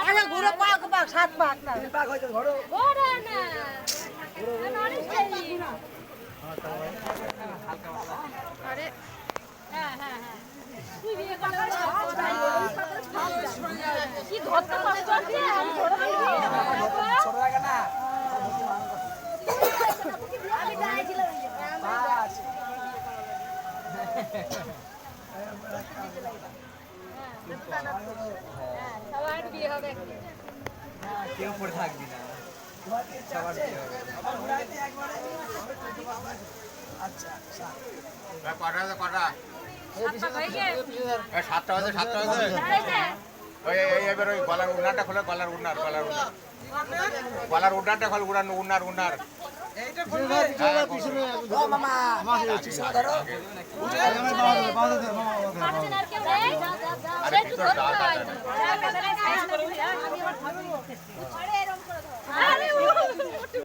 আরে ঘুরে পাক পাক সাত পাক না পাক হইতো ঘড়ো ঘোড়া না নরিস আরে হ্যাঁ হ্যাঁ হ্যাঁ তুই বিয়ে করলে কি ধরতে কষ্ট দিয়ে আমি ধরে ছোট লাগে না আমি যাইছিলাম পাঁচ সবার বিয়ে হবে কেউ পড়ে থাকবি না সবার বিয়ে হবে আচ্ছা কটা সাতটা বাজে ওই এবার ওই গলার উন্নারটা খোলে গলার উন্নার খোল উন্নার ও মামা পিছনে ধরো আরে ভিতর